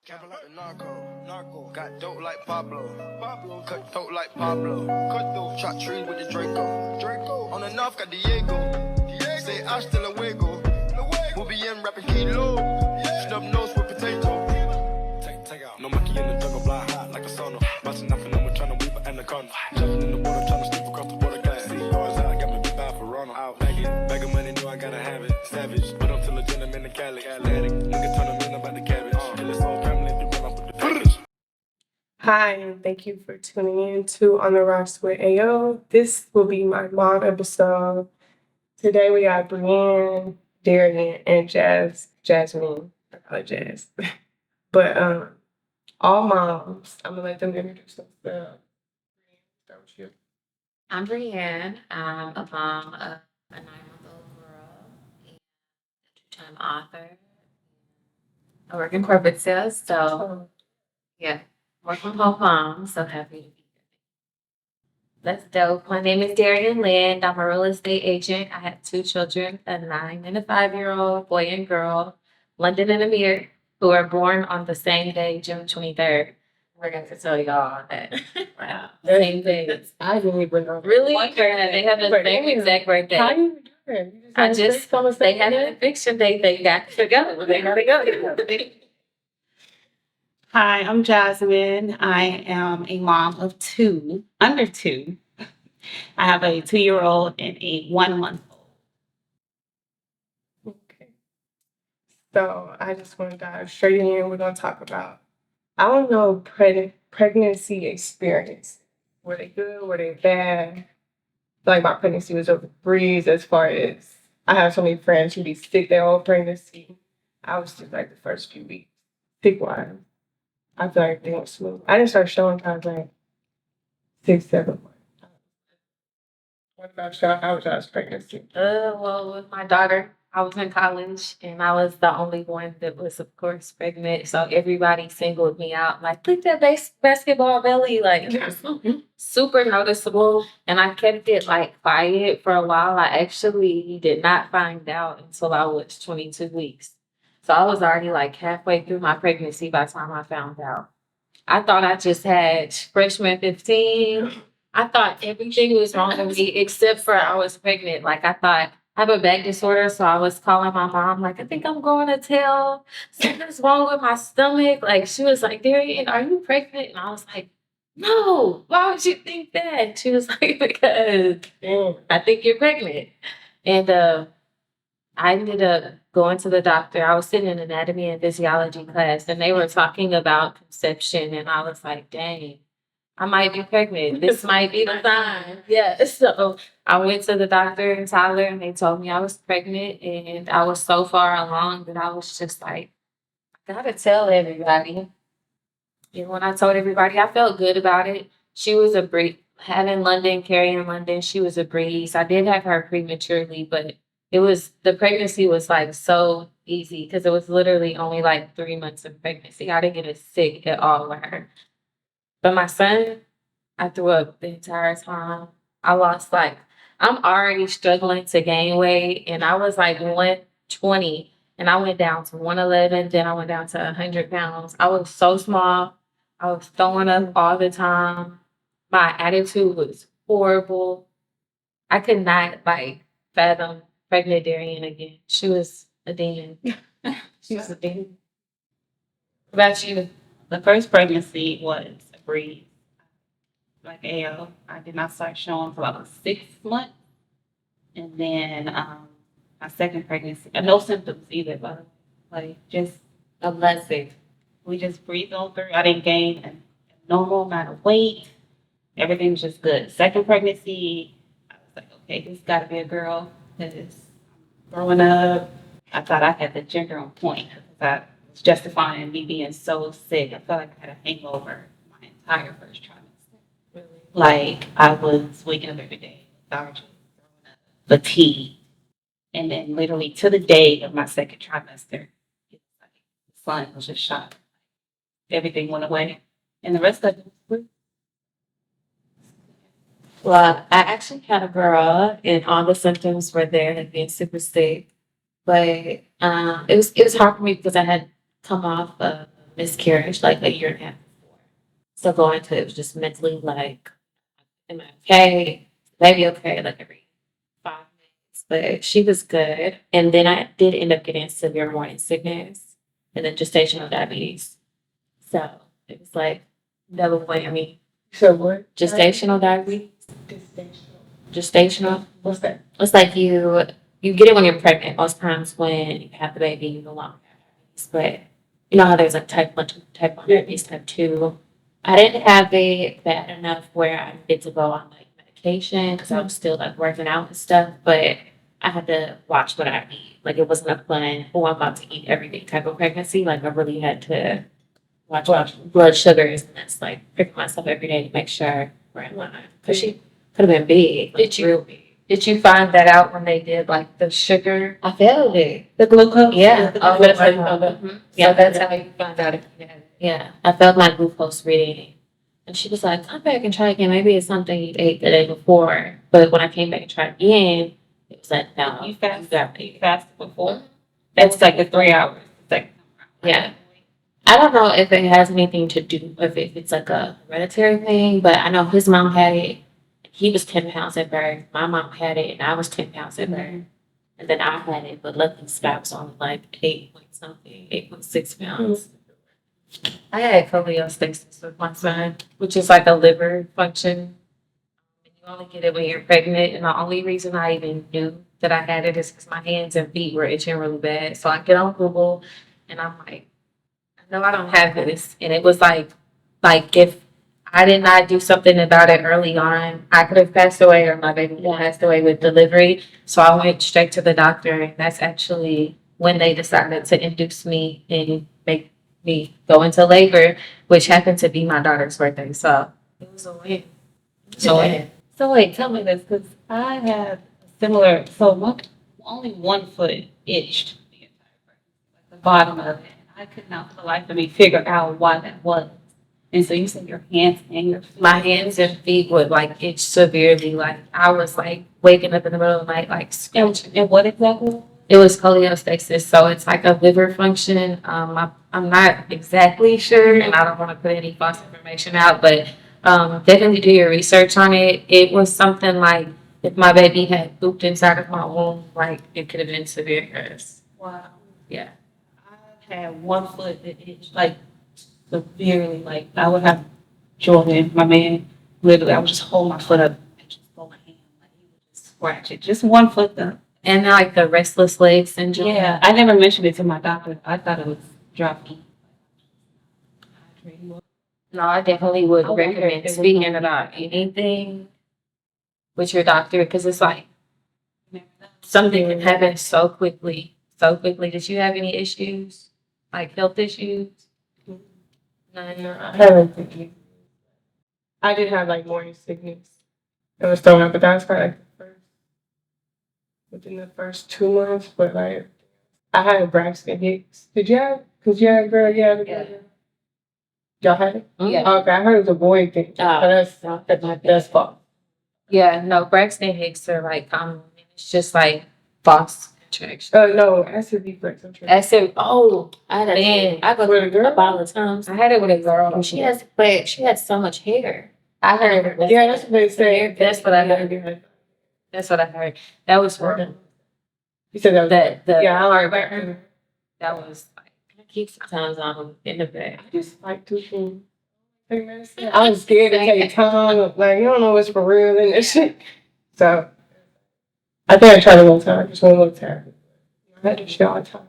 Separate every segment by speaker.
Speaker 1: Capping like the narco. Got dope like Pablo. Cut throat like Pablo. Chop trees with the Draco. On the north got Diego. Say hasta luego. We'll be in rapping kilo. Snub nose with potato. Take out. No monkey in the jungle, blind hot like a sauna. Busting up and I'm trying to weave an anaconda. Jumping in the water, trying to sleep across the water glass. See cars out, got me big bad for Ronald. Out begging money, know I gotta have it. Savage, but I'm still a gentleman in Cali. Atlantic, nigga turn them in about the cabbage. Kill his whole family, do run up with the package.
Speaker 2: Hi, and thank you for tuning in to On the Rocks with AO. This will be my mom episode. Today we got Brienne, Darian, and Jasmine. I call her Jazz. But all moms. I'm gonna let them introduce themselves. Start with you.
Speaker 3: I'm Brienne. I'm a mom of a 9-month-old girl and a two-time author. I work in corporate sales, so yeah, work from home mom. So happy to be here. That's dope. My name is Darian Lind. I'm a real estate agent. I have 2 children, a 9 and a 5-year-old boy and girl, London and Amir, who are born on the same day, June 23rd. We're going to tell y'all that. Wow. Same day.
Speaker 2: I didn't even know.
Speaker 3: Really? They have the same exact birthday.
Speaker 2: How you do that?
Speaker 3: They have an eviction date. They got to go. They gotta go.
Speaker 4: Hi, I'm Jasmine. I am a mom of 2, under 2. I have a 2-year-old and a 1-month-old.
Speaker 2: Okay. So I just want to dive straight in. We're gonna talk about I don't know pregnancy experience. Were they good? Were they bad? Like my pregnancy was a breeze as far as I have so many friends who be sick their whole pregnancy. I was just like the first few weeks, sick wise. I feel like everything was smooth. I didn't start showing times like 6, 7 months. What about y'all? How was y'all's pregnancy?
Speaker 3: Well, with my daughter, I was in college and I was the only one that was, of course, pregnant. So everybody singled me out, like, look at that basketball belly, like super noticeable. And I kept it like quiet for a while. I actually did not find out until I was 22 weeks. So I was already like halfway through my pregnancy by the time I found out. I thought I just had freshman 15. I thought everything was wrong with me except for I was pregnant. Like I thought I have a back disorder, so I was calling my mom, like, I think I'm going to tell something's wrong with my stomach. Like she was like, Darian, are you pregnant? And I was like, no, why would you think that? And she was like, because I think you're pregnant. And I ended up going to the doctor. I was sitting in anatomy and physiology class, and they were talking about conception, and I was like, dang, I might be pregnant. This might be the sign. Yeah. So I went to the doctor in Tyler, and they told me I was pregnant, and I was so far along that I was just like, I gotta tell everybody. And when I told everybody, I felt good about it. She was a breeze. Having London, carrying London, she was a breeze. I did have her prematurely, but the pregnancy was like so easy because it was literally only like 3 months of pregnancy. I didn't get sick at all with her. But my son, I threw up the entire time. I lost I'm already struggling to gain weight, and I was like 120, and I went down to 111, then I went down to 100 pounds. I was so small. I was throwing up all the time. My attitude was horrible. I could not fathom pregnant Darian again. She was a demon. She was a demon. What about you?
Speaker 4: The first pregnancy was a breeze. Like AO, I did not start showing until I was 6 months. And then my second pregnancy, no symptoms either, but just
Speaker 3: A blessing.
Speaker 4: we just breathed on through. I didn't gain a normal amount of weight. Everything was just good. Second pregnancy, I was like, okay, this got to be a girl. Because growing up, I thought I had the gender on point. I was justifying me being so sick. I felt like I had a hangover my entire first trimester.
Speaker 3: Really?
Speaker 4: Like I was waking up every day, lethargic, fatigue. And then literally to the day of my second trimester, it was like the sun was just shot. Everything went away. And the rest of it was
Speaker 3: Well, I actually had a girl, and all the symptoms were there, like being super sick. But it was hard for me because I had come off of miscarriage like a year and a half before. So going to it was just mentally like, am I okay? Baby okay? Like every 5 minutes. But she was good. And then I did end up getting severe morning sickness and then gestational diabetes. So it was like double whammy.
Speaker 2: So what?
Speaker 3: Gestational diabetes. Gestational.
Speaker 2: What's that?
Speaker 3: It's like you get it when you're pregnant. Most times when you have the baby, you no longer have diabetes. But you know how there's like type 1, type 1 diabetes, type 2. I didn't have it bad enough where I needed to go on like medication because I was still like working out and stuff. But I had to watch what I eat. Like it wasn't a fun, oh, I'm about to eat everything type of pregnancy. Like I really had to watch my blood sugars and that's like prick myself every day to make sure we're in line. Because she could have been big. Like, real big.
Speaker 5: Did you find that out when they did like the sugar?
Speaker 3: I felt it.
Speaker 4: The glucose.
Speaker 3: Yeah.
Speaker 4: Oh, that's how you found out.
Speaker 3: Yeah,
Speaker 5: So that's how you found out if you had it.
Speaker 3: Yeah, I felt my glucose reading. And she was like, come back and try again. Maybe it's something you ate the day before. But when I came back and tried again, it was like, no.
Speaker 4: You fasted.
Speaker 3: got
Speaker 4: You
Speaker 3: it.
Speaker 4: fasted before. That's like the 3 hours. It's like,
Speaker 3: Yeah. I don't know if it has anything to do with if it's like a hereditary thing, but I know his mom had it. He was 10 pounds at birth. My mom had it, and I was 10 pounds at birth. And then I had it, but luckily Scott was only like 8 point something, 8.6 pounds.
Speaker 5: I had cholestasis with my son, which is like a liver function. And you only get it when you're pregnant. And the only reason I even knew that I had it is because my hands and feet were itching really bad. So I get on Google and I'm like, no, I don't have this. And it was like if I did not do something about it early on, I could have passed away or my baby passed away with delivery. So I went straight to the doctor. And that's actually when they decided to induce me and make me go into labor, which happened to be my daughter's birthday. So it was a win.
Speaker 3: So it,
Speaker 4: so wait, tell me this, because I have similar, so only one foot itched the entire pregnancy, like the bottom of it. I could not for the life of me figure out why that was. And so you said your hands and your feet.
Speaker 5: My hands and feet would like itch severely. Like I was like waking up in the middle of the night, like scratching.
Speaker 4: And what exactly?
Speaker 5: It was cholestasis, so it's like a liver function. I'm not exactly sure, and I don't want to put any false information out, but definitely do your research on it. It was something like if my baby had pooped inside of my womb, like it could have been severe.
Speaker 4: Wow.
Speaker 5: Yeah.
Speaker 4: I had one foot that itched like severely. Like I would have Jordan, my man, literally, I would just hold my foot up and just go hand, like he would just scratch it. Just one foot though.
Speaker 5: And like the restless leg syndrome.
Speaker 4: Yeah, I never mentioned it to my doctor. I thought it was dropping.
Speaker 5: No, I definitely would
Speaker 4: I wonder if
Speaker 5: recommend
Speaker 4: there was
Speaker 5: speaking
Speaker 4: no-
Speaker 5: about anything with your doctor because it's like something can happen so quickly. So quickly. Did you have any issues? Like health issues?
Speaker 2: No,
Speaker 5: No.
Speaker 2: I haven't taken. I did have like morning sickness. It was throwing up, but that was probably like within the first 2 months. But like, I had Braxton Hicks. Did you have? Cause you had a girl,
Speaker 5: Yeah.
Speaker 2: Y'all had it?
Speaker 5: Yeah.
Speaker 2: Okay, I heard it was a boy thing. That's false.
Speaker 5: Yeah, no, Braxton Hicks are like common. It's just like false contraction.
Speaker 2: No, acid reflux. I'm sure.
Speaker 5: I said,
Speaker 3: oh, I had
Speaker 5: Man.
Speaker 3: I go
Speaker 2: With a girl?
Speaker 3: up all the times.
Speaker 5: I had it with a girl.
Speaker 3: And she had so much hair.
Speaker 5: I heard.
Speaker 2: Yeah, that's what they say.
Speaker 5: That's what I heard. That's what I heard. That was horrible.
Speaker 2: You said that was
Speaker 5: The
Speaker 2: yeah, I like
Speaker 5: heartburn.
Speaker 2: that.
Speaker 5: That was like
Speaker 3: I keep sometimes on in the bed.
Speaker 2: I just like to take medicine. I was scared to take time. Like, you don't know what's for real and this shit. So, I think I tried a little time. I just want a little time. I had to shit all the time.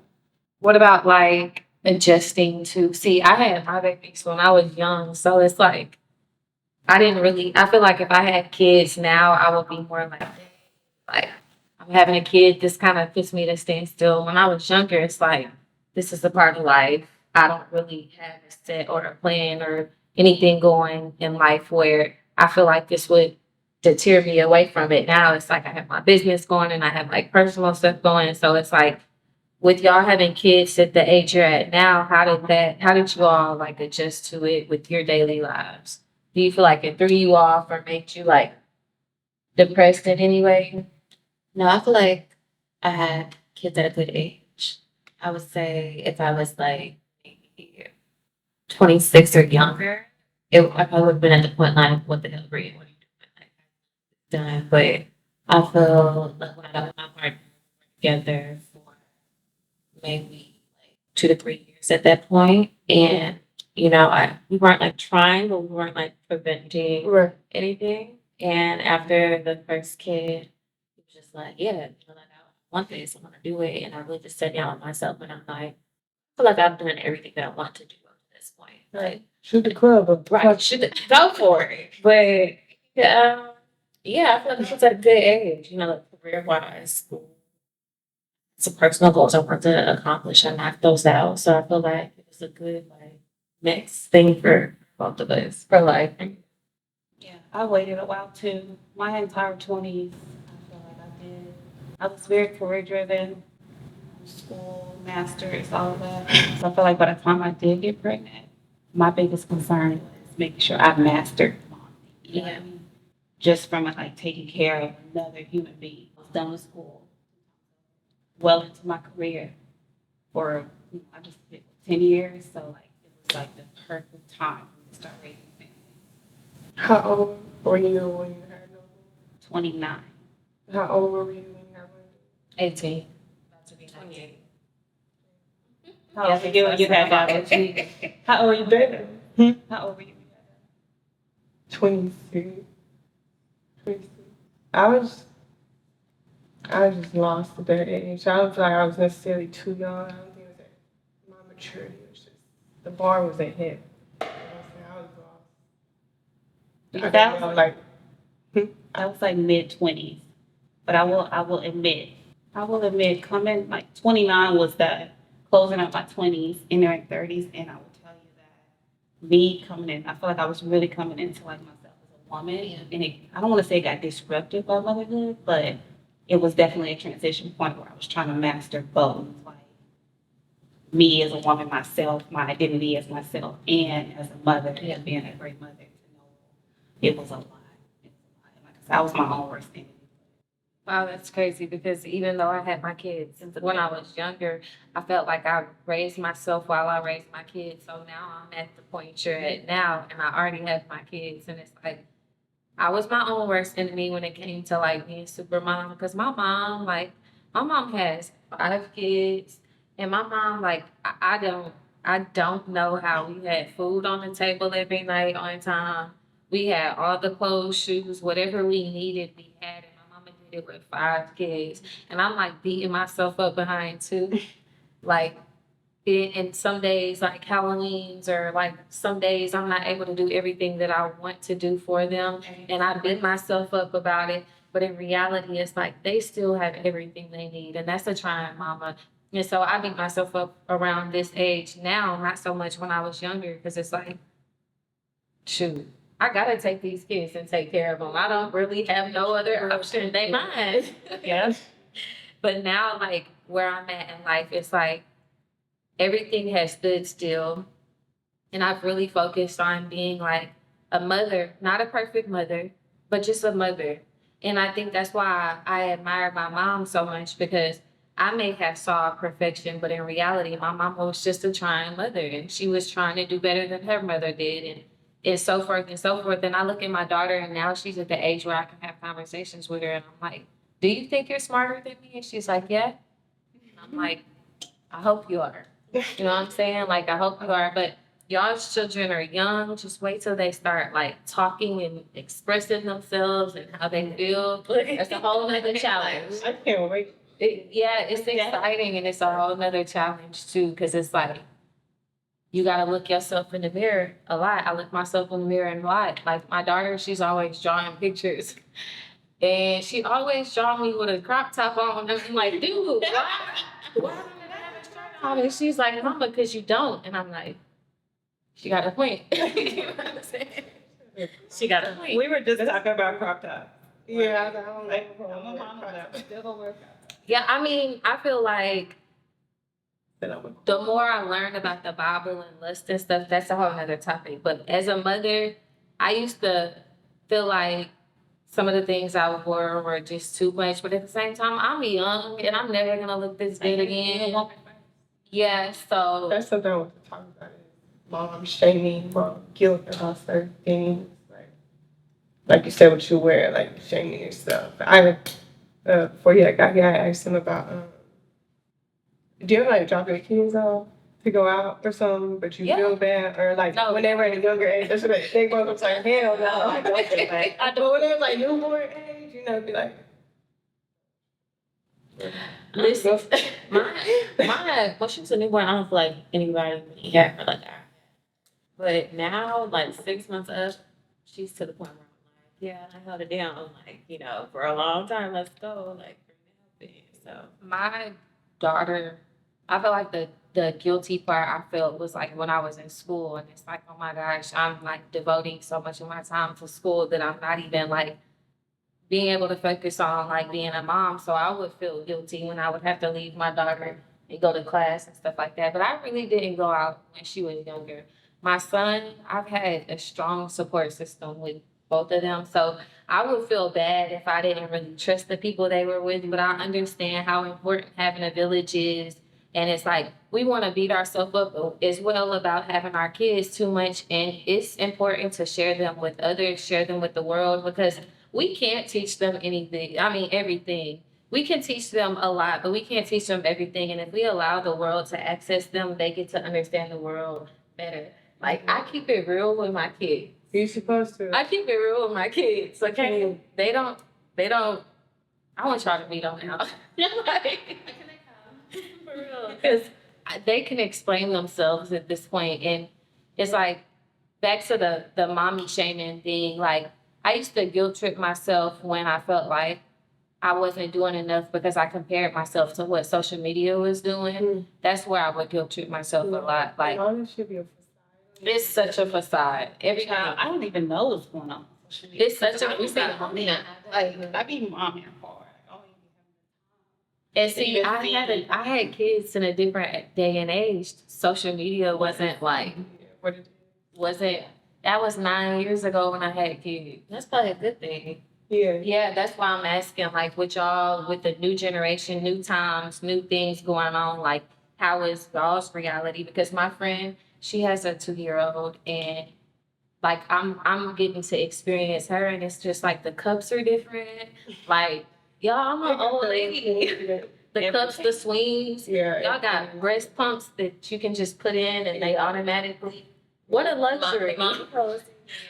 Speaker 5: What about like adjusting to see? I had my babies when I was young, so it's like I feel like if I had kids now, I would be more like I'm having a kid. This kind of puts me to stand still. When I was younger, it's like this is a part of life. I don't really have a set or a plan or anything going in life where I feel like this would deter me away from it. Now it's like I have my business going and I have like personal stuff going. So it's like with y'all having kids at the age you're at now, how did you all like adjust to it with your daily lives? Do you feel like it threw you off or made you like depressed in any way?
Speaker 3: No, I feel like I had kids at a good age. I would say if I was like maybe
Speaker 5: 26 or younger, I probably would have been at the point like, what the hell, Brie? What are you doing? Like, done. But I feel like when I got with my partner together for maybe like 2 to 3 years at that point, and we weren't like trying, but we weren't like preventing
Speaker 2: Right.
Speaker 5: anything. And after the first kid, it was just like, yeah, like I want this, I want to do it, and I really just sat down with myself, and I'm like, I feel like I've done everything that I want to do up to this point. Like,
Speaker 2: Shoot the club up.
Speaker 5: right, should go for it. But yeah, I feel like this was at a good age, like career wise, some personal goals I want to accomplish. I knocked those out. So I feel like it was a good like next thing for both of us for life.
Speaker 4: Yeah, I waited a while too. My entire 20s, I feel like I did. I was very career driven, school, masters, all of that. So I feel like by the time I did get pregnant, my biggest concern was making sure I mastered mom. You know what I mean? Just from like taking care of another human being. I was done with school, well into my career for I just did 10 years. So like it was like the perfect time for me to start raising a family.
Speaker 2: How old were you when you had no?
Speaker 4: 29.
Speaker 2: How old were you when you had one?
Speaker 5: 18. About to be 28.
Speaker 4: How old were you when you had that? How old were you then? How old were you when you had that?
Speaker 2: 26. 26. I just lost at that age. I don't feel like I was necessarily too young. I don't think it was that my maturity was just the bar wasn't hit. You know what I'm saying? I was lost. I
Speaker 4: That
Speaker 2: didn't know,
Speaker 4: was
Speaker 2: like
Speaker 4: I was like mid-20s, but I will admit, coming like 29 was the closing up my 20s, entering 30s, and I will tell you that me coming in, I feel like I was really coming into like myself as a woman, and I don't want to say it got disrupted by motherhood, but it was definitely a transition point where I was trying to master both, like me as a woman, myself, my identity as myself, and as a mother, and being a great mother. To know it was a lot. Like I said, I was my own worst enemy.
Speaker 5: Wow, that's crazy because even though I had my kids when I was younger, I felt like I raised myself while I raised my kids. So now I'm at the point you're at now, and I already have my kids, and it's like I was my own worst enemy when it came to like being super mom because my mom has 5 kids, and my mom like I don't know how we had food on the table every night on time. We had all the clothes, shoes, whatever we needed, we had it. My mama did it with 5 kids, and I'm like beating myself up behind two, like and some days like Halloween's or like some days I'm not able to do everything that I want to do for them, and I beat myself up about it. But in reality, it's like they still have everything they need, and that's a trying mama. And so I beat myself up around this age now, not so much when I was younger, because it's like, shoot, I gotta take these kids and take care of them. I don't really have no other option. They mine.
Speaker 2: yes.
Speaker 5: But now, like where I'm at in life, it's like everything has stood still, and I've really focused on being like a mother, not a perfect mother, but just a mother. And I think that's why I admire my mom so much, because I may have saw perfection, but in reality, my mom was just a trying mother, and she was trying to do better than her mother did, and so forth and so forth. And I look at my daughter, and now she's at the age where I can have conversations with her, and I'm like, "Do you think you're smarter than me?" And she's like, "Yeah." And I'm like, "I hope you are." You know what I'm saying? Like, I hope you are. But y'all's children are young. Just wait till they start like talking and expressing themselves and how they feel. That's a whole nother challenge.
Speaker 2: I can't wait.
Speaker 5: It's exciting, and it's a whole nother challenge too, because it's like you gotta look yourself in the mirror a lot. I look myself in the mirror a lot. Like my daughter, she's always drawing pictures. And she always draw me with a crop top on. And I'm like, dude, why don't I have a shirt on? And she's like, Mama, because you don't. And I'm like, she got a point. You know what I'm saying? She got a point.
Speaker 4: We were just talking about crop tops.
Speaker 2: Yeah, I don't
Speaker 4: Like, I'm a mom now.
Speaker 5: Yeah, I mean, I feel like the more I learn about the Bible and lust and stuff, that's a whole other topic. But as a mother, I used to feel like some of the things I wore were just too much. But at the same time, I'm young and I'm never gonna look this good again. Yeah, so
Speaker 2: That's something I want to talk about. mom shaming, mom guilt about certain things. Like you said, what you wear, like shaming yourself. Before he got here, I asked him about, do you ever like drop your kids off to go out or something, but you
Speaker 5: Yeah.
Speaker 2: feel bad? Or like
Speaker 5: No.
Speaker 2: when they were at a younger age, that's what they both was like, hell no.
Speaker 4: I don't feel bad.
Speaker 2: But when they was like newborn age, be like,
Speaker 5: Listen, when she was a newborn, I don't feel like anybody really had her like that. But now, like 6 months up, she's to the point where I'm like, yeah, I held it down, like, for a long time. Let's go, like, bring it up. So my daughter, I feel like the guilty part I felt was like when I was in school, and it's like, oh my gosh, I'm like devoting so much of my time to school that I'm not even like being able to focus on like being a mom. So I would feel guilty when I would have to leave my daughter and go to class and stuff like that. But I really didn't go out when she was younger. My son, I've had a strong support system with both of them. So I would feel bad if I didn't really trust the people they were with, but I understand how important having a village is. And it's like we want to beat ourselves up as well about having our kids too much. And it's important to share them with others, share them with the world, because we can't teach them anything. I mean, everything. We can teach them a lot, but we can't teach them everything. And if we allow the world to access them, they get to understand the world better. Like, I keep it real with my kids.
Speaker 2: you're supposed to.
Speaker 5: I keep it real with my kids, okay? They don't, I want y'all to meet them now. Like, for real. Because they can explain themselves at this point. And it's like, back to the mommy shaming thing, like, I used to guilt trip myself when I felt like I wasn't doing enough because I compared myself to what social media was doing. That's where I would guilt trip myself a lot. Like,
Speaker 2: all this should be a facade.
Speaker 5: it's such a facade. Every time.
Speaker 4: I don't even know what's going on.
Speaker 5: It's such a facade.
Speaker 4: Like, I be momming hard.
Speaker 5: And see, I had kids in a different day and age. Social media wasn't like, that was 9 years ago when I had kids. That's probably a good thing.
Speaker 2: Yeah.
Speaker 5: Yeah, that's why I'm asking, like, with y'all, with the new generation, new times, new things going on, like, how is y'all's reality? Because my friend, she has a 2-year-old, and like I'm getting to experience her, and it's just like the cups are different. Like, y'all, I'm an old lady. The cups, the swings.
Speaker 2: Yeah.
Speaker 5: Y'all got breast pumps that you can just put in and they automatically. What a luxury.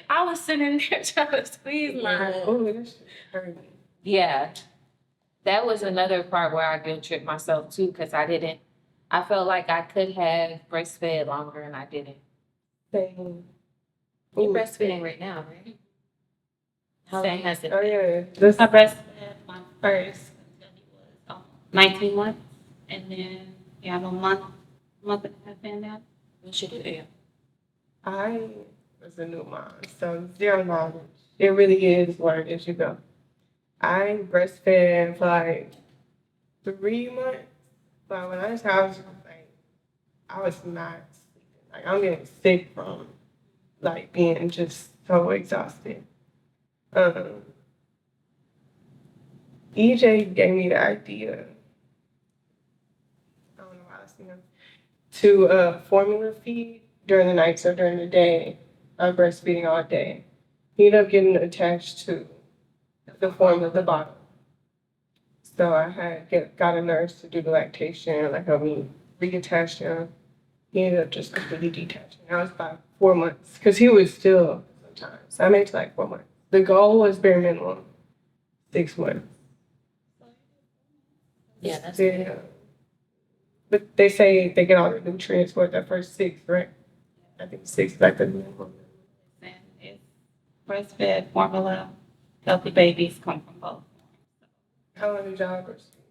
Speaker 5: I was sitting there trying to squeeze mine.
Speaker 2: Oh, that shit hurt me.
Speaker 5: Yeah. That was another part where I guilt tripped myself too, because I felt like I could have breastfed longer and I didn't.
Speaker 2: Same.
Speaker 5: You're breastfeeding right now, right? How long has it
Speaker 2: Oh
Speaker 5: been?
Speaker 2: yeah.
Speaker 4: I breastfed my first until he was 19 months, and then I'm a month and a half in now.
Speaker 5: What you do?
Speaker 2: I was a new mom, so zero knowledge. It really is learn as you go. I breastfed for like 3 months, but when I was like, I was not sleeping. Like I'm getting sick from like being just so exhausted. EJ gave me the idea. I don't know why I was thinking to formula feed during the night, so during the day, I'm breastfeeding all day. He ended up getting attached to the formula, the bottle. So I got a nurse to do the lactation, like help me reattach him. He ended up just completely detaching. That was about 4 months, because he was still sometimes. I made it to like 4 months. The goal was bare minimum 6 months.
Speaker 5: Yeah, that's
Speaker 2: Yeah. But they say they get all the nutrients for that first 6, right? I think 6 is like the minimum.
Speaker 4: And it's breastfed formula. Healthy babies come from both.
Speaker 2: How long did y'all breastfeed?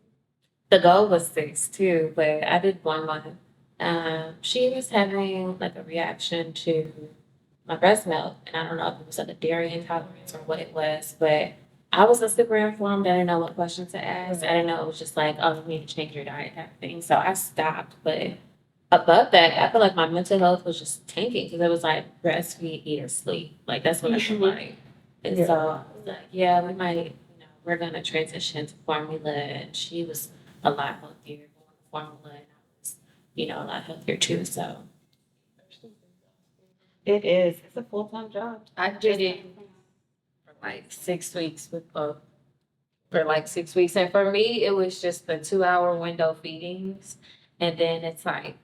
Speaker 5: The goal was 6 too, but I did 1 month. She was having like a reaction to my breast milk, and I don't know if it was like a dairy intolerance or what it was, but I was super informed. I didn't know what questions to ask. I didn't know it was just like, oh, you need to change your diet type of thing. So I stopped, but above that, I feel like my mental health was just tanking because it was like breastfeed, eat, or sleep. Like that's what I feel like. And so I was like, yeah, we might, we're gonna transition to formula, and she was a lot healthier going to formula, and I was, a lot healthier too. So
Speaker 4: It is. It's a full-time job.
Speaker 5: I did it for like 6 weeks with both. For like 6 weeks. And for me, it was just the 2 hour window feedings. And then it's like,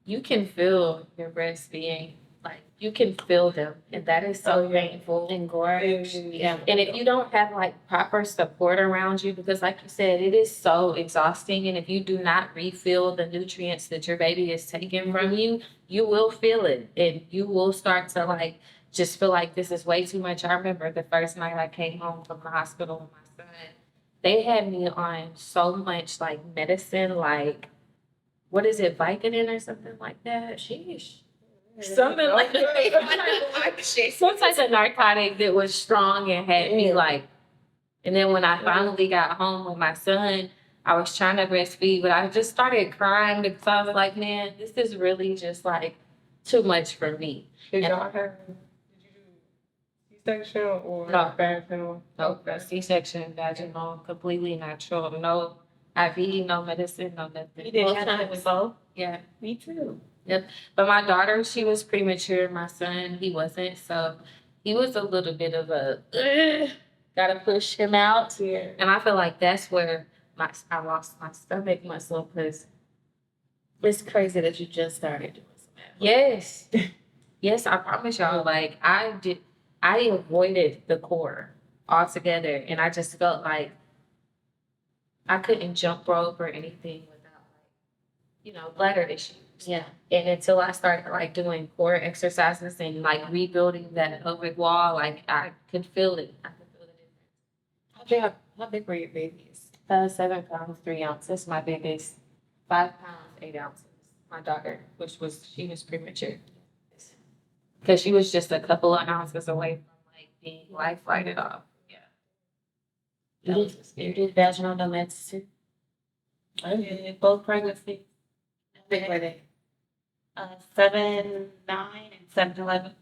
Speaker 5: you can feel your breasts being, like, you can feel them. And that is so painful and gorgeous.
Speaker 2: Yeah.
Speaker 5: And if you don't have like proper support around you, because like you said, it is so exhausting. And if you do not refill the nutrients that your baby is taking from you, you will feel it. And you will start to like, just feel like this is way too much. I remember the first night I came home from the hospital with my son. They had me on so much like medicine, like what is it, Vicodin or something like that? Sheesh. Something like that. Some type of narcotic that was strong and had me like. And then when I finally got home with my son, I was trying to breastfeed, but I just started crying because I was like, man, this is really just like too much for me.
Speaker 2: Did y'all have, did you do C-section or
Speaker 5: No.
Speaker 2: vaginal?
Speaker 5: No, C-section, vaginal, completely natural. No IV, no medicine, no nothing.
Speaker 4: You did
Speaker 5: Both
Speaker 4: have
Speaker 5: times.
Speaker 4: time with both?
Speaker 5: Yeah.
Speaker 4: Me too.
Speaker 5: But my daughter, she was premature. My son, he wasn't. So he was a little bit of a, gotta push him out.
Speaker 2: Yeah.
Speaker 5: And I feel like that's where I lost my stomach muscle because
Speaker 3: It's crazy that you just started doing some math.
Speaker 5: yes. Yes, I promise y'all, like I avoided the core altogether. And I just felt like I couldn't jump rope or anything without like, bladder issues.
Speaker 3: Yeah.
Speaker 5: And until I started like doing core exercises and like rebuilding that pelvic wall, like I could feel it. I could feel it.
Speaker 3: How big were your babies?
Speaker 5: 7 pounds, 3 ounces. My biggest 5 pounds, 8 ounces. My daughter, she was premature. Because she was just a couple of ounces away from like being life flighted off. Yeah. That was
Speaker 3: You
Speaker 5: scary.
Speaker 3: did vaginal donuts too?
Speaker 4: I did both pregnancies.
Speaker 3: How big were they?
Speaker 4: 7'9" and 7'11".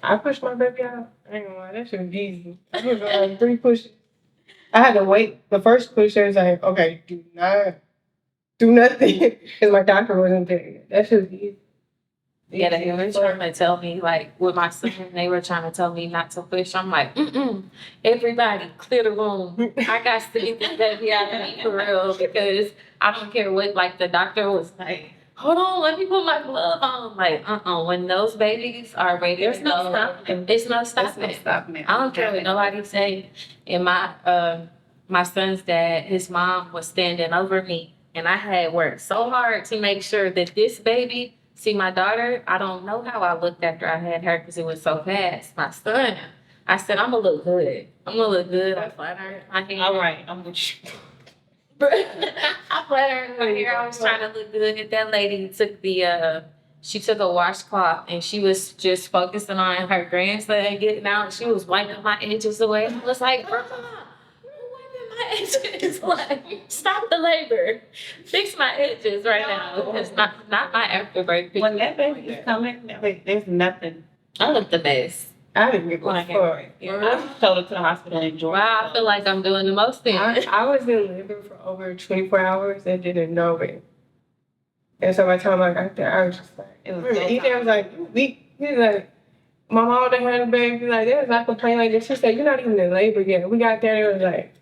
Speaker 2: I pushed my baby out. I ain't gonna lie, that shit was easy. I was like 3 pushes. I had to wait. The first push, I was like, okay, do not do nothing. Because my doctor wasn't there. That shit was easy.
Speaker 5: Yeah, they were trying to tell me, like, with my son, they were trying to tell me not to push. I'm like, everybody, clear the room. I got to get this baby out of me for real because I don't care what, like, the doctor was like, hold on, let me put my glove on. Like, when those babies are ready
Speaker 3: There's
Speaker 5: to
Speaker 3: no
Speaker 5: go,
Speaker 3: stopping.
Speaker 5: it's no
Speaker 4: That's
Speaker 5: stopping.
Speaker 4: no stopping it.
Speaker 5: I don't care what nobody say. And my son's dad, his mom was standing over me, and I had worked so hard to make sure that this baby. See, my daughter, I don't know how I looked after I had her because it was so fast. My son, I said, I'm going to look good. I'm going to look good. I flat ironed my hair.
Speaker 4: All right, I'm with you.
Speaker 5: I flat ironed my hair. I was trying to look good. And that lady took she took a washcloth and she was just focusing on her grandson getting out. She was wiping my edges away. I was like, Grandma, my edges, like, stop the labor, fix my edges right now. Because not my afterbirth picture.
Speaker 4: When that baby is coming, there's nothing.
Speaker 5: I look the best.
Speaker 2: I didn't give a
Speaker 4: Like,
Speaker 2: fuck.
Speaker 4: I showed up to the hospital in Georgia.
Speaker 5: Wow, I feel like I'm doing the most thing.
Speaker 2: I was in labor for over 24 hours and didn't know it. And so by the time I got there, I was just like,
Speaker 4: It was so
Speaker 2: Ethan was like, he's like, my mom done had a baby. Like, they was not complaining like this. She said, you're not even in labor yet. We got there, it was like,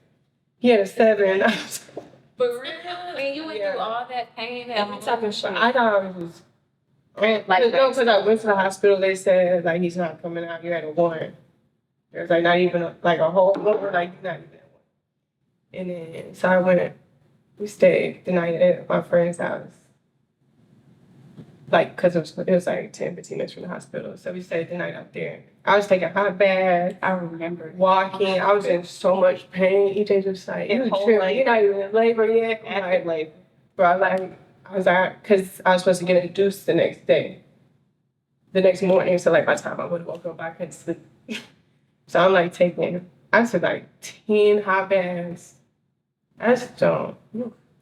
Speaker 2: he had a 7. I was like,
Speaker 5: For real? And you went through all that pain and we talking shit.
Speaker 2: I thought it was.
Speaker 5: Like,
Speaker 2: Because I went to the hospital, they said, like, he's not coming out. You had a 1. There's, like, not even, like, a whole number, like, you're not even at 1. And then, so I went, we stayed the night at my friend's house. Like, because it was, like, 10, 15 minutes from the hospital. So we stayed the night out there. I was taking hot baths.
Speaker 4: I remember.
Speaker 2: Walking. I was in so much pain. EJ just like, you tripping. You're not even in labor yet. I'm
Speaker 4: Active
Speaker 2: like,
Speaker 4: labor.
Speaker 2: bro, I was like, because I was supposed to get induced the next day. The next morning. So, like, by the time I would have woke up, I couldn't sleep. So I'm, like, I took, like, 10 hot baths. I just don't.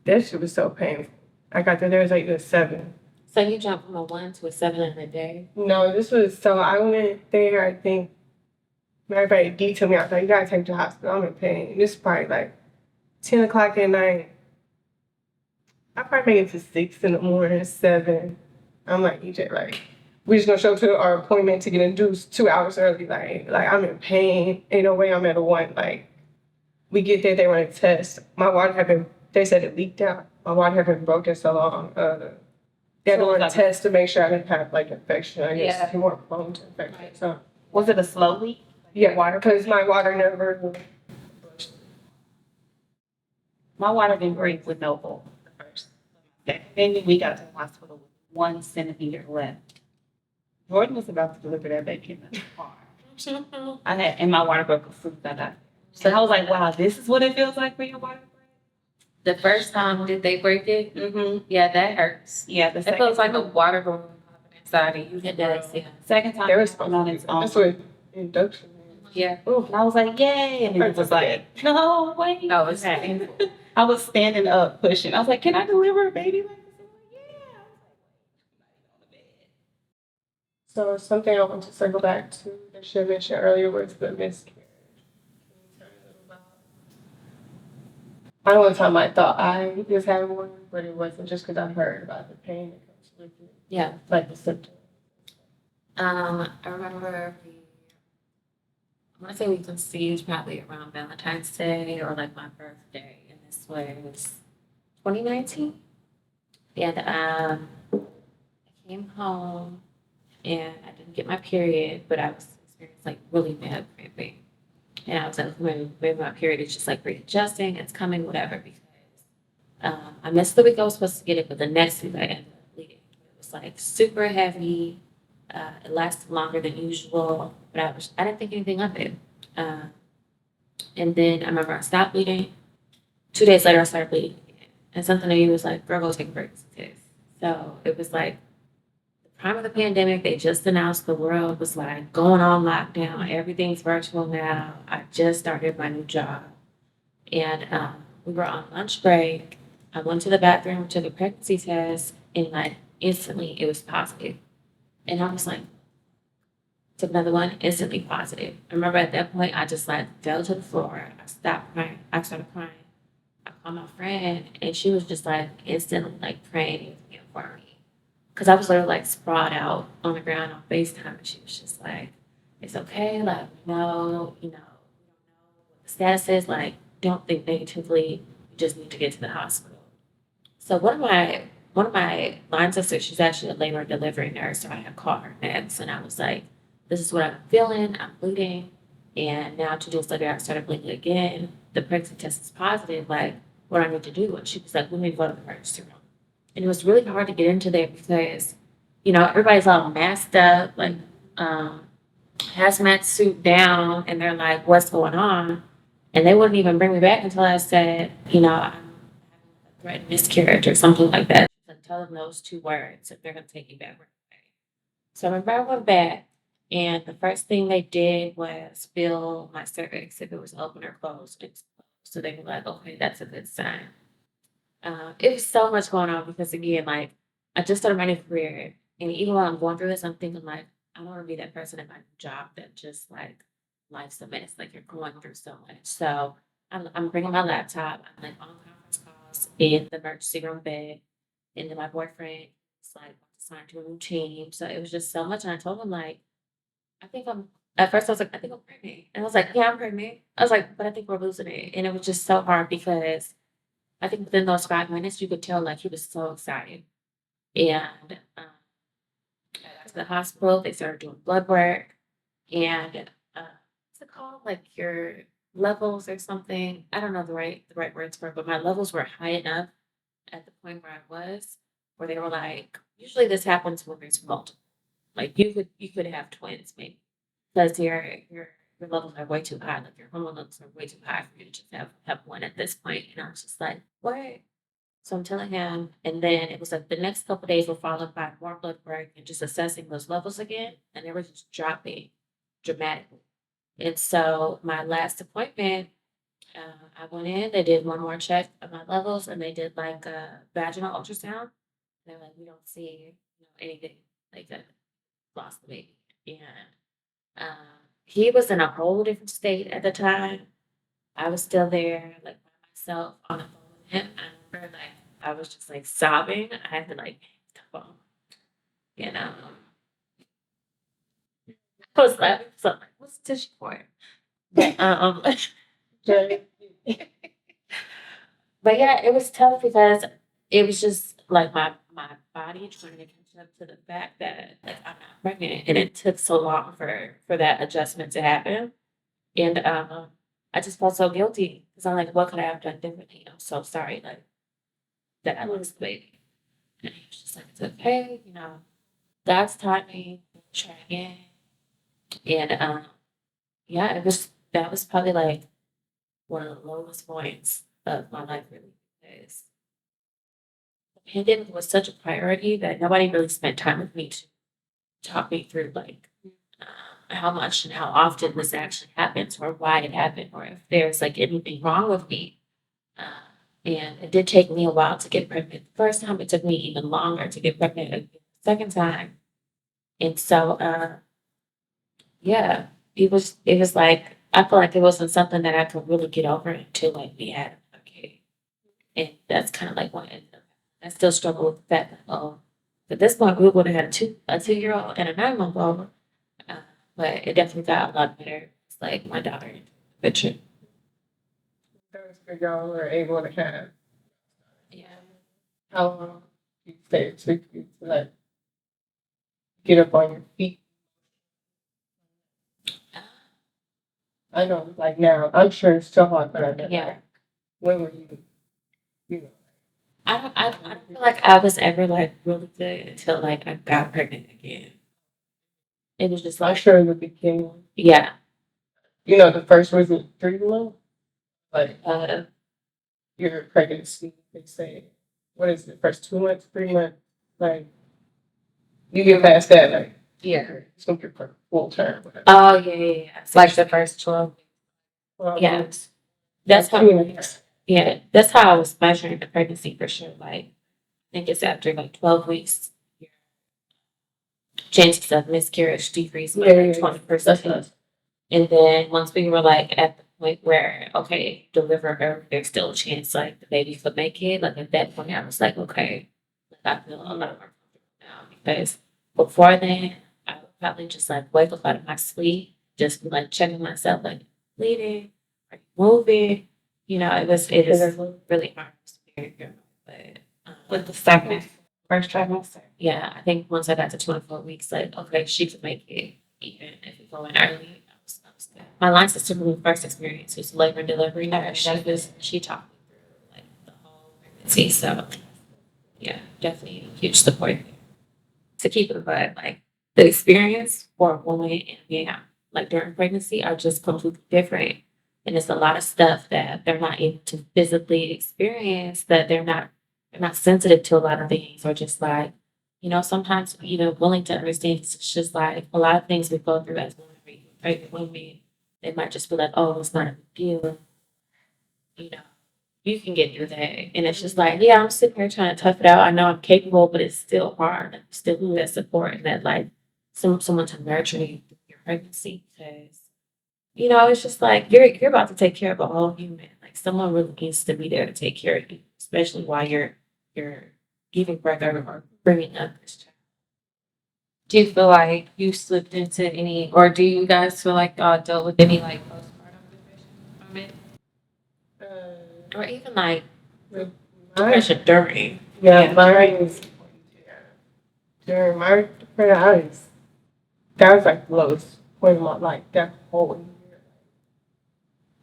Speaker 2: That shit was so painful. I got there was, like, a 7.
Speaker 3: So you jumped from a 1 to a 7 in a day?
Speaker 2: No, so I went there, I think, everybody detailed me out, like, you gotta take me to the hospital, I'm in pain. This is probably like 10 o'clock at night. I probably make it to 6 in the morning, 7. I'm like, EJ, like, we just gonna show up to our appointment to get induced 2 hours early. Like I'm in pain. Ain't no way I'm at a one. Like we get there, they run a test. My water had been. They said it leaked out. My water had been broken so long. They had to
Speaker 4: So
Speaker 2: run a
Speaker 4: like-
Speaker 2: test to make sure I didn't have like infection. I guess
Speaker 3: Yeah.
Speaker 2: more prone to infection. So
Speaker 4: Was it a slow leak?
Speaker 2: yeah, because my water never.
Speaker 4: My water didn't break with no hole the first. Second baby, we got to the hospital with 1 centimeter left. Jordan was about to deliver that baby in the car. And my water broke as soon as I got there. So I was like, wow, this is what it feels like for your water to
Speaker 3: The first time did they break it?
Speaker 4: break? Mm-hmm.
Speaker 3: Yeah, that hurts.
Speaker 4: Yeah, the
Speaker 3: It
Speaker 4: second
Speaker 3: feels like a
Speaker 4: time,
Speaker 3: water balloon popping inside of you. It does. Yeah.
Speaker 4: second time
Speaker 2: They
Speaker 4: it
Speaker 2: were
Speaker 4: happened on its own.
Speaker 2: That's what induction is.
Speaker 3: Yeah.
Speaker 2: Ooh.
Speaker 4: And I was like, yay. And then it was like, no, wait.
Speaker 3: No, it's painful.
Speaker 4: I was standing up pushing. I was like, can I deliver a baby like this? I'm like, yeah. I was like, wait, I'm not even on the bed.
Speaker 2: So something I want to circle back to that she had mentioned earlier was the miscarriage. Can you tell me a little about? I know one time I thought I just had one, but it wasn't just because I heard about the pain that comes with it,
Speaker 3: Yeah.
Speaker 2: like the symptoms.
Speaker 3: I remember I want to say we conceived probably around Valentine's Day or like my birthday, and this was 2019. And I came home and I didn't get my period, but I was experiencing like really bad cramping. And I was like, maybe my period is just like readjusting, it's coming, whatever, because I missed the week I was supposed to get it, but the next week I ended up bleeding. It was like super heavy. It lasted longer than usual, but I didn't think anything of it. And then I remember I stopped bleeding. 2 days later, I started bleeding again. And something in me was like, girl, go take a break. So it was like the prime of the pandemic. They just announced the world was like going on lockdown. Everything's virtual now. I just started my new job. And we were on lunch break. I went to the bathroom, took a pregnancy test, and like instantly it was positive. And I was like, took another one, instantly positive. I remember at that point, I just like fell to the floor. I stopped crying. I started crying. I called my friend, and she was just like instantly like praying for me. Because I was literally like sprawled out on the ground on FaceTime, and she was just like, it's okay. Like, no, we don't know what the status is. Like, don't think negatively. You just need to get to the hospital. So one of my line sisters, she's actually a labor and delivery nurse, so I had called her next, and I was like, this is what I'm feeling. I'm bleeding. And now 2 days later, I started bleeding again. The pregnancy test is positive. Like, what I need to do? And she was like, we need to go to the emergency room. And it was really hard to get into there because, everybody's all masked up, like, hazmat suit down, and they're like, what's going on? And they wouldn't even bring me back until I said, I'm having a threatened miscarriage or something like that. Like, tell them those 2 words if they're going to take you back right away. So I remember I went back. And the first thing they did was feel my cervix if it was open or closed. So they were like, okay, that's a good sign. It was so much going on because, again, like, I just started my new career. And even while I'm going through this, I'm thinking, like, I don't want to be that person at my job that just, like, life's a mess. Like, you're going through so much. So I'm bringing my laptop. I'm, like, on conference calls in the emergency room bed. And then my boyfriend is, like, assigned to a new team. So it was just so much. And I told him, like, at first I was like, I think I'm pregnant. And I was like, yeah, I'm pregnant. I was like, but I think we're losing it. And it was just so hard because I think within those 5 minutes, you could tell like he was so excited. And I got to the hospital, they started doing blood work. And what's it called? Like your levels or something. I don't know the right words for it, but my levels were high enough at the point where I was, where they were like, usually this happens when there's multiple. Like you could have twins maybe because your levels are way too high. Like your hormone levels are way too high for you to just have one at this point. And I was just like, what? So I'm telling him, and then it was like the next couple of days were followed by more blood work and just assessing those levels again, and they were just dropping dramatically. And so my last appointment, I went in. They did one more check of my levels, and they did like a vaginal ultrasound. And they're like, we don't see anything like that. Lost the baby. And he was in a whole different state at the time. I was still there, like by myself on the phone with him. I remember like I was just like sobbing. I had to like hang the phone, you know. I was laughing. So I'm like, what's tissue for? But, but yeah, it was tough because it was just like my body trying to catch up to the fact that like I'm not pregnant, and it took so long for that adjustment to happen. And I just felt so guilty because I'm like, what could I have done differently? I'm so sorry, like that I lost the baby. And he was just like, it's okay, you know, God's taught me, try again. And yeah, it was that was probably like one of the lowest points of my life, really, because the pandemic was such a priority that nobody really spent time with me to talk me through like how much and how often this actually happens, or why it happened, or if there's like anything wrong with me. Uh, and it did take me a while to get pregnant the first time. It took me even longer to get pregnant the second time. And so, yeah, it was like I feel like it wasn't something that I could really get over until like we had a kid. And that's kind of like what ended up. I still struggle with the fact that at this point we would have had a 2-year-old and a 9-month-old. Uh, but it definitely got a lot better. It's like my daughter in the picture.
Speaker 2: Those big y'all were able to have.
Speaker 3: Yeah.
Speaker 2: How long do you say it took you to like get up on your feet? I know, like now, I'm sure it's still hard, but I know.
Speaker 3: Yeah.
Speaker 2: Like, when were you know,
Speaker 3: I don't feel like I was ever like really good until like I got pregnant again. It was just
Speaker 2: I'm
Speaker 3: like,
Speaker 2: sure in the beginning,
Speaker 3: yeah.
Speaker 2: you know, the first was it 3 months? Like
Speaker 3: Uh,
Speaker 2: your pregnancy, they say, what is it, first 2 months, 3 months? Like, you get past that, like, yeah, it's gonna be for full term. Whatever.
Speaker 3: oh yeah. It's like the first 12.
Speaker 2: Well,
Speaker 3: Yes. That's how,
Speaker 2: yes.
Speaker 3: yeah, that's how I was measuring the pregnancy for sure. Like, I think it's after like 12 weeks, your chances of miscarriage decrease by like 20%.
Speaker 2: That's
Speaker 3: And then once we were like at the point where, okay, deliver her, there's still a chance like the baby could make it. Like at that point, I was like, okay, like, I feel a lot more comfortable now, because before then, I would probably just like wake up out of my sleep, just be, like checking myself, like bleeding, like moving. You know, it was really hard. But
Speaker 4: With the second, first trimester.
Speaker 3: yeah, I think once I got to 24 weeks, like, okay, she could make it even if it going early. I was good. My line sister, who first experience was labor and delivery. She taught me through like the whole pregnancy. So yeah, definitely huge support there. To keep it but like the experience for a woman and yeah, like during pregnancy are just completely different. And it's a lot of stuff that they're not able to physically experience, that they're not sensitive to a lot of things, or just like, sometimes even willing to understand. It's just like a lot of things we go through as women, pregnant women, they might just be like, oh, it's not a big deal. You know, you can get through that. And it's just like, yeah, I'm sitting here trying to tough it out. I know I'm capable, but it's still hard. Like, still need that support and that like someone to nurture you through your pregnancy, because it's just like you're about to take care of a whole human. Like someone really needs to be there to take care of you, especially while you're giving birth or bringing up this child.
Speaker 5: Do you feel like you slipped into any, or do you guys feel like y'all dealt with any like postpartum depression from it?
Speaker 3: Or even like
Speaker 2: With
Speaker 3: depression during.
Speaker 2: yeah, mine was, during my depression, that was like the lowest point of my life, that whole year.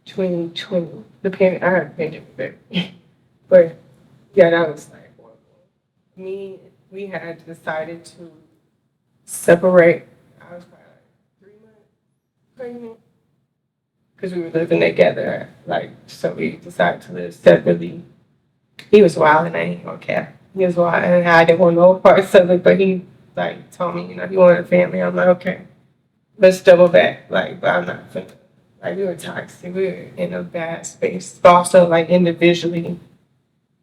Speaker 2: 2020, I had a pandemic baby. But yeah, that was like horrible. We had decided to separate. I was probably like 3 months pregnant because we were living together. Like, so we decided to live separately. He was wild and I ain't gonna care. He was wild and I didn't want no parts of it, but he like told me, he wanted a family. I'm like, okay, let's double back. Like, but I'm not finna. Like, we were toxic. We were in a bad space. But also, like, individually,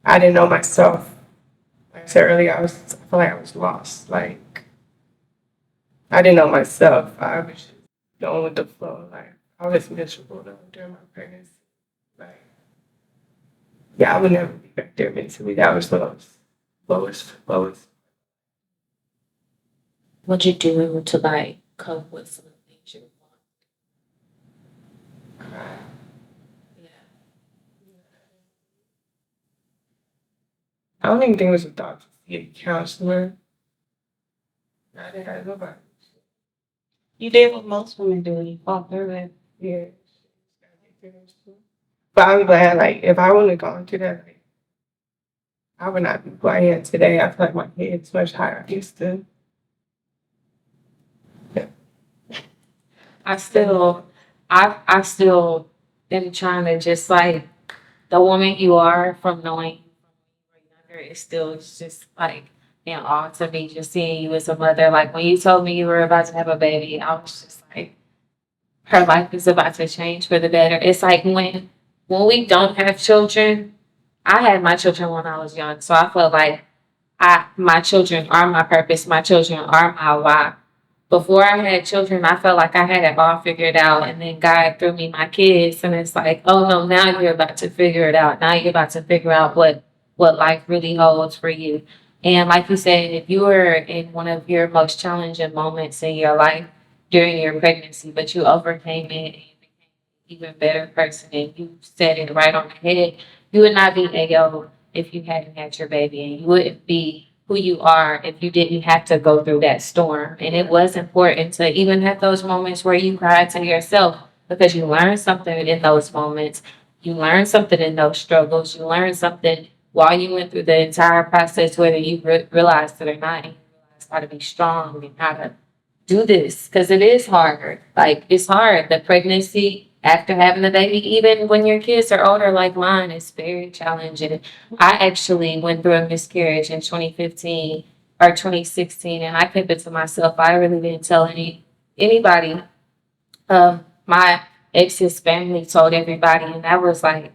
Speaker 2: I didn't know myself. Like I said earlier, I feel like I was lost. Like, I didn't know myself. I was just going with the flow. Like, I was miserable though during my pregnancy. Like, yeah, I would never be back there mentally. That was the lowest.
Speaker 3: What you do to like cope with some of the things
Speaker 5: what you want. Yeah.
Speaker 2: I don't even think it was a thought to see a counselor. I think I go back.
Speaker 4: You did what most women do. You fought through it.
Speaker 2: Yeah. But I'm glad, like, if I wouldn't have gone through that, like, I would not be who I am today. I feel like my head's much higher. I used to.
Speaker 5: I still am trying to just like the woman you are from knowing you when you were younger is still just like in awe to me just seeing you as a mother. Like when you told me you were about to have a baby, I was just like, her life is about to change for the better. It's like when we don't have children, I had my children when I was young, so I felt like my children are my purpose, my children are my why. Before I had children, I felt like I had it all figured out, and then God threw me my kids, and it's like, oh no, now you're about to figure it out. Now you're about to figure out what life really holds for you. And like you said, if you were in one of your most challenging moments in your life during your pregnancy, but you overcame it and you became an even better person, and you said it right on the head, you would not be AO if you hadn't had your baby, and you wouldn't be who you are if you didn't have to go through that storm. And it was important to even have those moments where you cried to yourself because you learned something in those moments. You learned something in those struggles. You learned something while you went through the entire process, whether you realized it or not, and you realized how to be strong and how to do this because it is hard. Like it's hard. The pregnancy after having the baby, even when your kids are older, like mine, is very challenging. I actually went through a miscarriage in 2015 or 2016, and I kept it to myself. I really didn't tell anybody. My ex's family told everybody, and that was like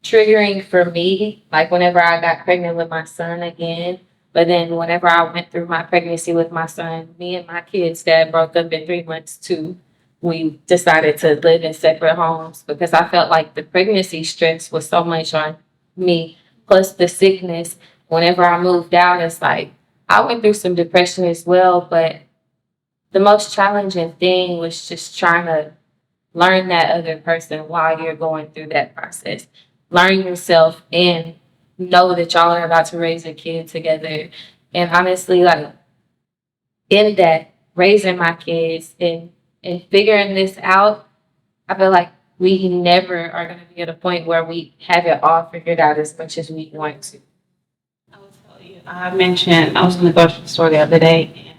Speaker 5: triggering for me, like whenever I got pregnant with my son again. But then whenever I went through my pregnancy with my son, me and my kids' dad broke up in 3 months too. We decided to live in separate homes because I felt like the pregnancy stress was so much on me, plus the sickness. Whenever I moved out, it's like I went through some depression as well, but the most challenging thing was just trying to learn that other person while you're going through that process. Learn yourself and know that y'all are about to raise a kid together. And honestly, like in that raising my kids and figuring this out, I feel like we never are going to be at a point where we have it all figured out as much as we want to.
Speaker 4: I will tell you, I was in the grocery store the other day and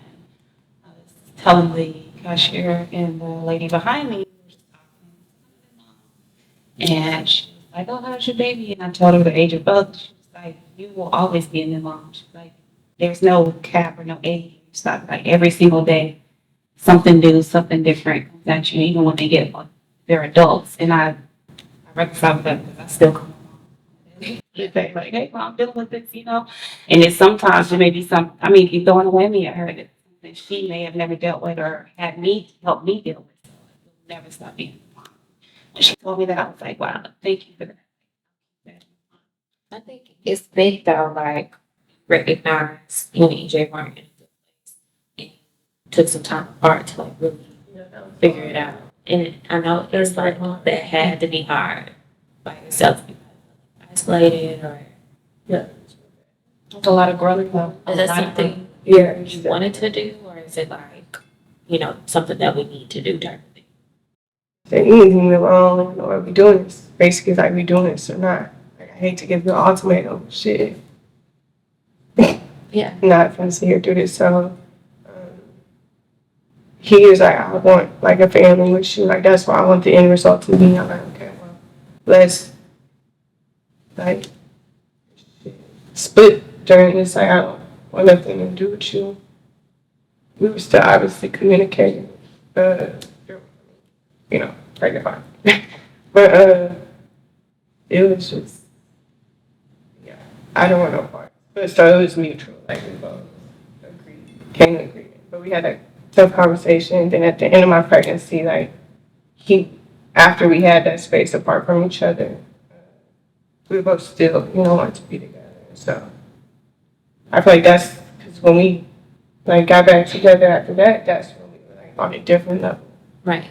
Speaker 4: I was telling the cashier and the lady behind me, and she was like, oh, how's your baby? And I told her the age of birth. She was like, you will always be a new mom. She's like, there's no cap or no age. It's not like every single day, something new, something different comes at you, even when they get, they're adults. And I reconcile with that because I still come home. Like, hey, well, I'm dealing with this, you know? And it's sometimes there may be you throwing a whammy at her that she may have never dealt with or had me help me deal with. So it will never stop being. When she told me that, I was like, wow, thank you for that.
Speaker 5: I think it's big though, like recognize you and EJ weren't in a good place and took some time apart to like really figure it out. And I know it's like that had to be hard by yourself, isolated or
Speaker 2: Yeah.
Speaker 4: There's a lot of growth though.
Speaker 5: is that something
Speaker 2: Yeah.
Speaker 5: you wanted to do or is it like, something that we need to do type of thing?
Speaker 2: Say anything wrong or we doing this. Basically, it's like we doing this or not. Like, I hate to give you an ultimatum. Shit.
Speaker 5: Yeah.
Speaker 2: Not gonna sit here do this. So he is like, I want like a family with you. Like that's why I want the end result to be. I'm like, okay, well, let's like split during this. Like I don't want nothing to do with you. We were still obviously communicating. Pregnant fine. But it was just I don't want no part. But so it was mutual. Like we both came to agreement. But we had a tough conversation. Then at the end of my pregnancy, like after we had that space apart from each other, we were both still, wanted to be together. So I feel like that's because when we got back together after that, that's when we were like on a different level.
Speaker 5: Right.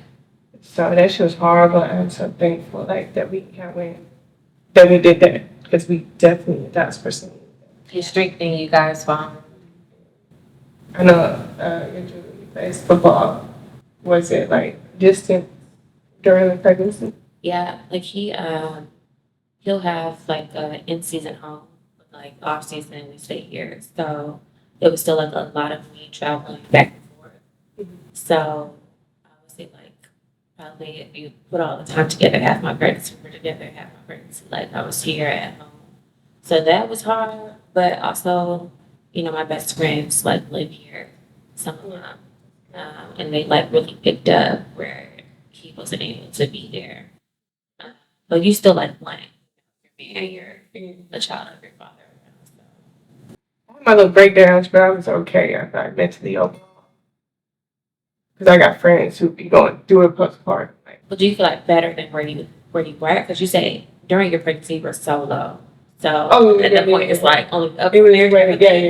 Speaker 2: So that shit was horrible. I'm so thankful like that we did that because we definitely that's percent.
Speaker 5: It's strengthening you guys' bond.
Speaker 2: I know you plays football. Was it like distant during the pregnancy?
Speaker 5: Yeah, like he'll have like a in season home, like off season we stay here. So it was still like a lot of me traveling back and forth. So I would say like probably if you put all the time together, half my pregnancy were together, half my pregnancy like I was here at home. So that was hard, but also, my best friends like live here, some of them, and they like really picked up where he wasn't able to be there. But you still like one. You're the child of your father. So.
Speaker 2: I had my little breakdowns, but I was okay. I got mentally overall. Because I got friends who be going through it postpartum. Like,
Speaker 5: But do you feel like better than where you were? Because you say during your pregnancy you were so low. So at that point it's like only up
Speaker 2: it was
Speaker 5: there.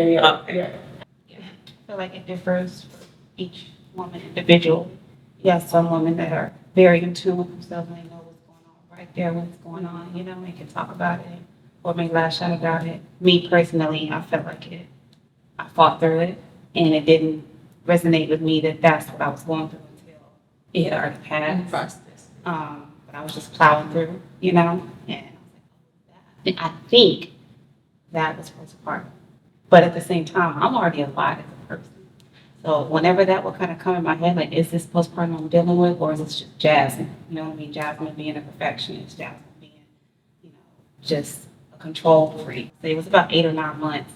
Speaker 2: yeah.
Speaker 4: I feel like it differs for each woman individually. You have some women that are very in tune with themselves and they know what's going on right there, what's going on, they can talk about it or may lash out about it. Me personally, I felt like I fought through it and it didn't resonate with me that that's what I was going through until it had already passed. But I was just plowing through, and I was like, I think that was postpartum. But at the same time, I'm already alive as a person. So whenever that would kind of come in my head, like, is this postpartum I'm dealing with, or is this just Jasmine? You know what I mean? Jasmine being a perfectionist, Jasmine being, just a control freak. So it was about 8 or 9 months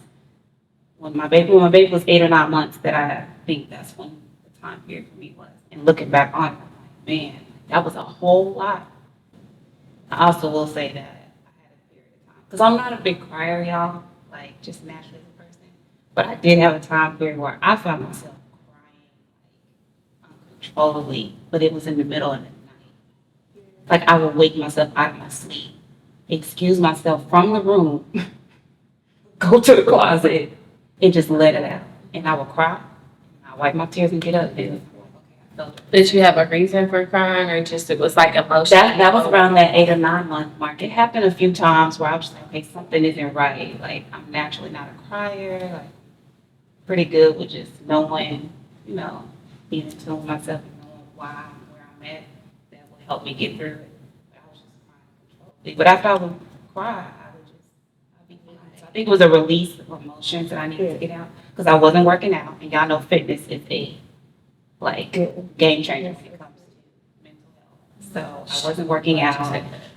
Speaker 4: when my baby was 8 or 9 months that I think that's when the time period for me was. And looking back on it, I'm like, man, that was a whole lot. I also will say that I had a period of time because I'm not a big crier, y'all, like just naturally as a person. But I did have a time period where I found myself crying like uncontrollably, but it was in the middle of the night. Like I would wake myself out of my sleep, excuse myself from the room, go to the closet, and just let it out. And I would cry, and I wipe my tears and get up, and okay, I felt it.
Speaker 5: Did you have a reason for crying, or just it was like emotion?
Speaker 4: That was around that 8 or 9 month mark. It happened a few times where I was like, okay, something isn't right. Like I'm naturally not a crier. Like pretty good with just knowing, being in tune with myself and knowing why I'm where I'm at. That would help me get through it. But I was just crying uncontrollably. But after I would cry, I'd be fine. So I think it was a release of emotions that I needed to get out because I wasn't working out, and y'all know fitness is a game changer when it comes to mental health. So I wasn't working out.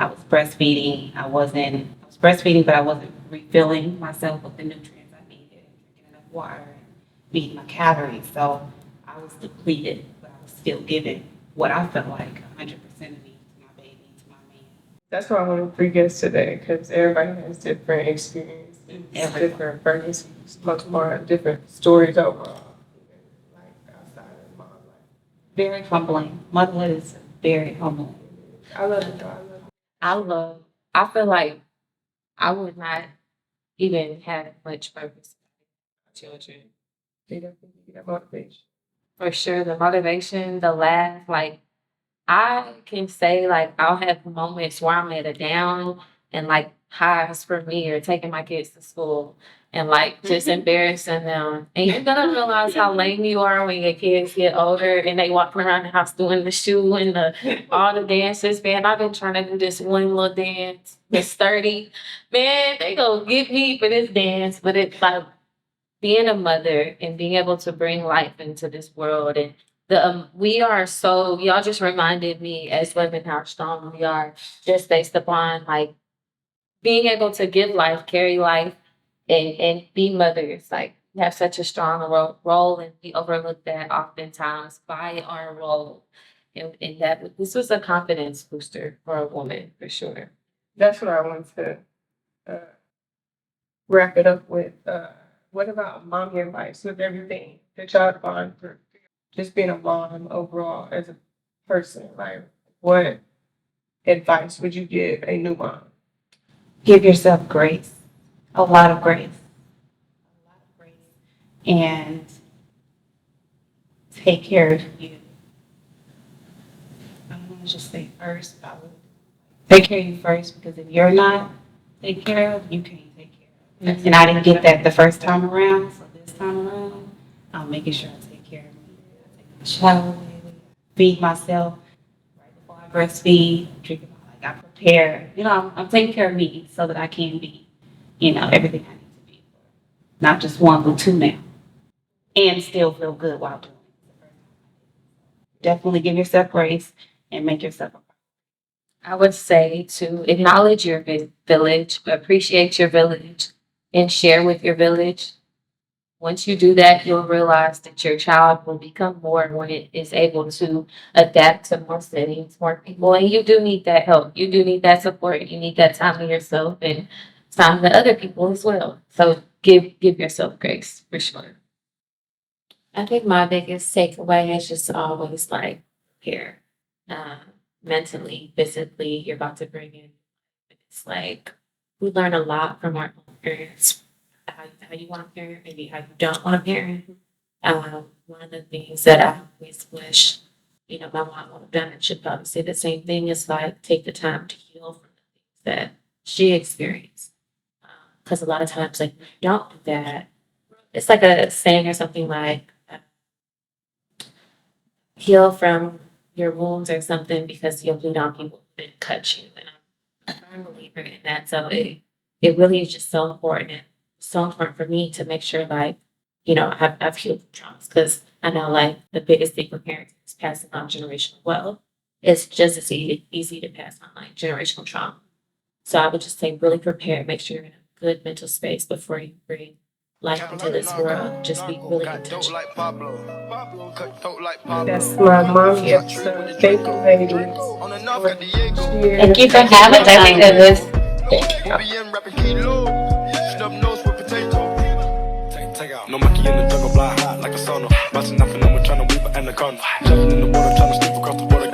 Speaker 4: I was breastfeeding. I was breastfeeding, but I wasn't refilling myself with the nutrients I needed, drinking enough water, and meeting my calories. So I was depleted, but I was still giving what I felt like 100% of me to my baby, to my man.
Speaker 2: That's why I wanted to bring guests today because everybody has different experiences, different pregnancies, much more different stories overall. Like outside of mom life.
Speaker 4: Very humbling. Motherhood is very humbling.
Speaker 2: I love it though. I love it.
Speaker 5: I feel like I would not even have much purpose for children.
Speaker 2: They definitely give you that motivation.
Speaker 5: For sure, the motivation, the laugh, like I can say like I'll have moments where I'm at a down and like highs for me or taking my kids to school and like just embarrassing them. And you're gonna realize how lame you are when your kids get older and they walking around the house doing the shoe and all the dances. Man, I've been trying to do this one little dance, the sturdy. Man, they gonna get me for this dance, but it's like being a mother and being able to bring life into this world and we are so y'all just reminded me as women how strong we are just based upon like being able to give life, carry life, and be mothers. Like we have such a strong role and we overlook that oftentimes by our role. And that this was a confidence booster for a woman for sure.
Speaker 2: That's what I want to wrap it up with. What about mommy advice with everything that y'all have gone through? Just being a mom overall as a person, like what advice would you give a new mom?
Speaker 4: Give yourself grace, a lot of grace, and take care of you. would just say first, I would take care of you first, because if you're not taken care of, you can't take care of. And I didn't get that the first time around, so this time around, I'm making sure I take care of me. I take a shower, feed myself right before I breastfeed, drinking my, like I prepare. I'm taking care of me so that I can be, everything I need to be. Not just one, but two now. And still feel good while doing it. Definitely give yourself grace and make yourself a
Speaker 5: I would say to acknowledge your village, appreciate your village, and share with your village. Once you do that, you'll realize that your child will become more when it is able to adapt to more settings, more people. And you do need that help. You do need that support. You need that time to yourself and time to other people as well. So give yourself grace for sure. I think my biggest takeaway is just always like here, mentally, physically, you're about to bring in. It's like we learn a lot from our own parents, how you want to parent, maybe how you don't want to parent. One of the things that I always wish, my mom would have done, and should probably say the same thing, is like take the time to heal from the things that she experienced. Because a lot of times, like, when you don't do that, it's like a saying or something like, heal from your wounds or something because you'll bleed on people that cut you. And I'm a firm believer in that. So it really is just so important. And so important for me to make sure, like, I've healed from traumas, because I know, like, the biggest thing for parents is passing on generational wealth. It's just as easy to pass on, like, generational trauma. So I would just say really prepare, make sure you're in a good mental space before you bring life into this world. Just be really intentional.
Speaker 2: That's my mom episode. Thank you, ladies.
Speaker 5: Thank you for having us. I think that was
Speaker 1: no monkey in the jungle, blind hot like a sauna. Bouncing off and I'm trying to weave an anaconda. Jumping in the water, trying to sleep across the water.